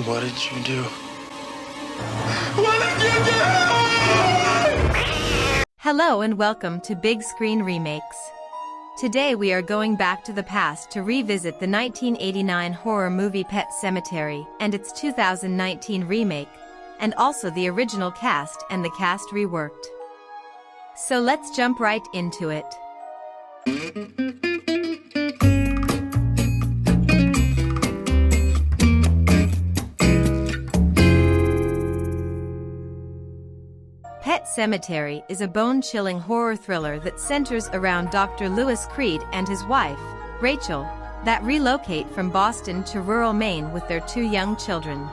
What did you do? Hello and welcome to Big Screen Remakes. Today we are going back to the past to revisit the 1989 horror movie Pet Sematary and its 2019 remake, and also the original cast and the cast reworked. So let's jump right into it. Pet Sematary is a bone-chilling horror thriller that centers around Dr. Lewis Creed and his wife, Rachel, that relocate from Boston to rural Maine with their 2 young children.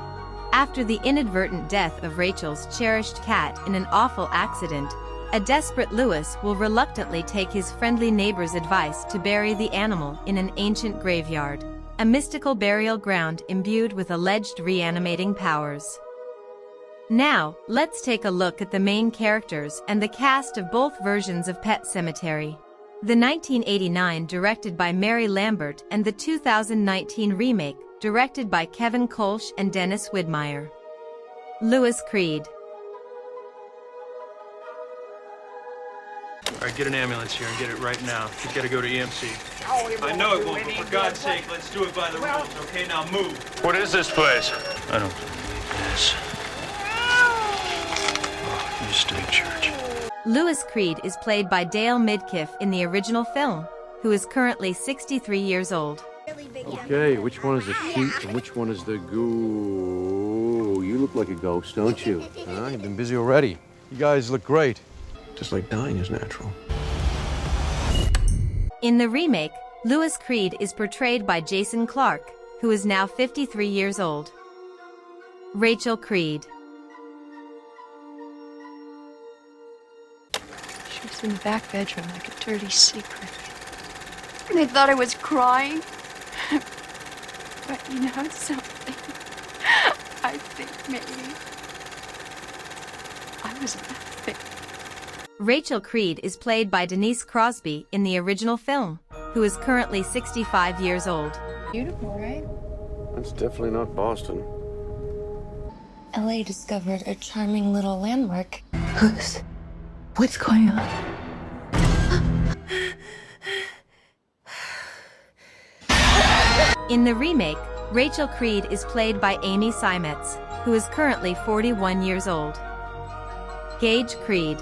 After the inadvertent death of Rachel's cherished cat in an awful accident, a desperate Lewis will reluctantly take his friendly neighbor's advice to bury the animal in an ancient graveyard, a mystical burial ground imbued with alleged reanimating powers. Now, let's take a look at the main characters and the cast of both versions of Pet Sematary. The 1989 directed by Mary Lambert and the 2019 remake directed by Kevin Kolsch and Dennis Widmeyer. Lewis Creed. All right, get an ambulance here and get it right now. You've got to go to EMC. I know it won't, but for God's sake, let's do it by the rules, okay? Now move. What is this place? I don't believe this. You stay, church. Lewis Creed is played by Dale Midkiff in the original film, who is currently 63 years old. Okay, which one is the sheep and which one is the goo? You look like a ghost, don't you? Huh? You've been busy already. You guys look great. Just like dying is natural. In the remake, Lewis Creed is portrayed by Jason Clarke, who is now 53 years old. Rachel Creed. She was in the back bedroom like a dirty secret. And they thought I was crying. But you know something? I think maybe I was laughing. Rachel Creed is played by Denise Crosby in the original film, who is currently 65 years old. Beautiful, right? That's definitely not Boston. LA discovered a charming little landmark. What's going on? In the remake, Rachel Creed is played by Amy Seimetz, who is currently 41 years old. Gage Creed.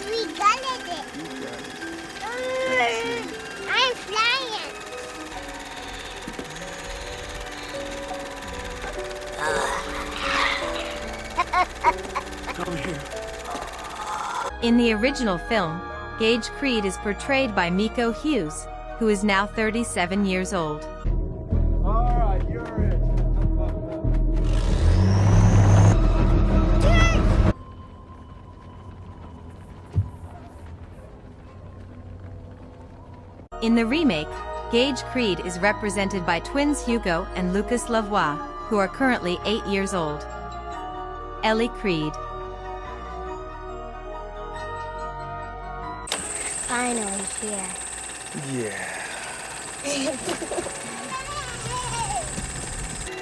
We got it. I'm flying. Come here. In the original film, Gage Creed is portrayed by Miko Hughes, who is now 37 years old. All right, you're it. In the remake, Gage Creed is represented by twins Hugo and Lucas Lavoie, who are currently 8 years old. Ellie Creed. Finally here. Yeah.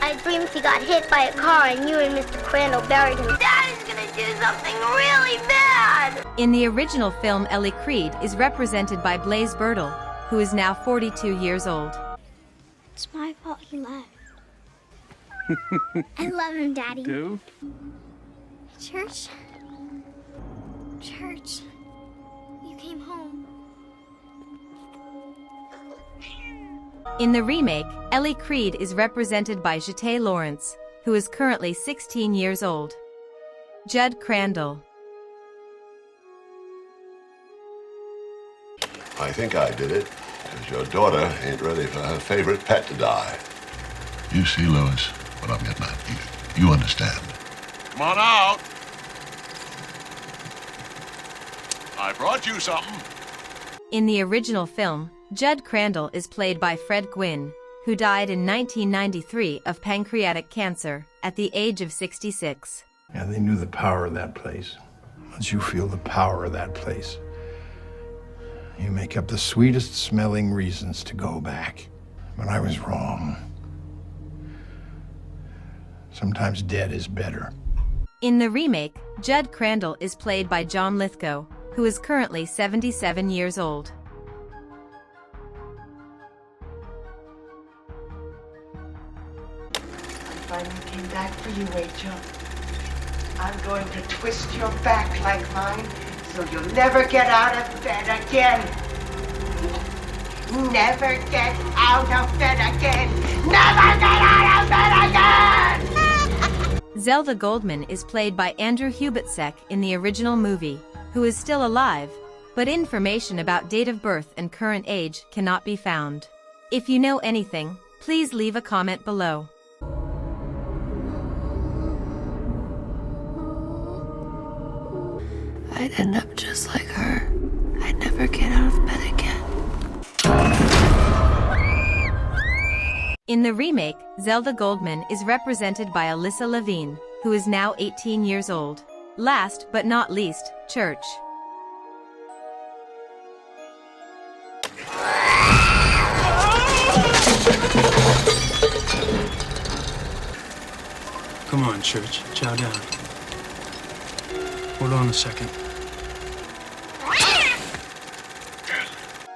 I dreamed he got hit by a car and you and Mr. Crandall buried him. Daddy's gonna do something really bad! In the original film, Ellie Creed is represented by Blaze Birtle, who is now 42 years old. It's my fault he left. I love him, Daddy. Do? Church? Church. You came home. In the remake, Ellie Creed is represented by Jete Lawrence, who is currently 16 years old. Judd Crandall. I think I did it, because your daughter ain't ready for her favorite pet to die. You see, Lewis, what I'm getting at. You understand. Come on out. I brought you something. In the original film, Judd Crandall is played by Fred Gwynne, who died in 1993 of pancreatic cancer at the age of 66. Yeah, they knew the power of that place. Once you feel the power of that place, you make up the sweetest smelling reasons to go back. But I was wrong. Sometimes dead is better. In the remake, Judd Crandall is played by John Lithgow, who is currently 77 years old. I finally came back for you, Rachel. I'm going to twist your back like mine, so you'll never get out of bed again. Never get out of bed again. Never get out of bed again! Zelda Goldman is played by Andrew Hubertsek in the original movie, who is still alive, but information about date of birth and current age cannot be found. If you know anything, please leave a comment below. I'd end up just like her. I'd never get out of bed again. In the remake, Zelda Goldman is represented by Alyssa Levine, who is now 18 years old. Last but not least, Church. Come on, Church. Chow down. Hold on a second.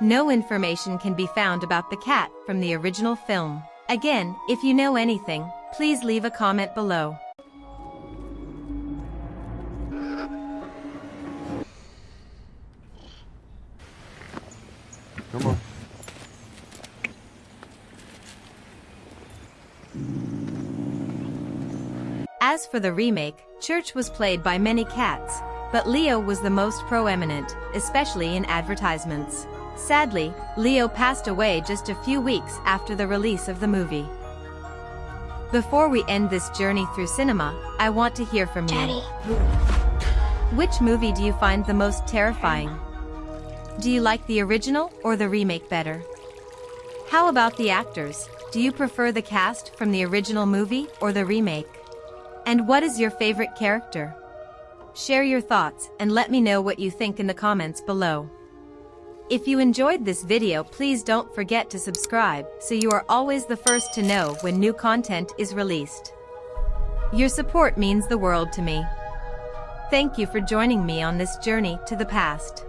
No information can be found about the cat from the original film. Again, if you know anything, please leave a comment below. Come on. As for the remake, Church was played by many cats, but Leo was the most proeminent, especially in advertisements. Sadly, Leo passed away just a few weeks after the release of the movie. Before we end this journey through cinema, I want to hear from you. Daddy. Which movie do you find the most terrifying? Do you like the original or the remake better? How about the actors? Do you prefer the cast from the original movie or the remake? And what is your favorite character? Share your thoughts and let me know what you think in the comments below. If you enjoyed this video, please don't forget to subscribe so you are always the first to know when new content is released. Your support means the world to me. Thank you for joining me on this journey to the past.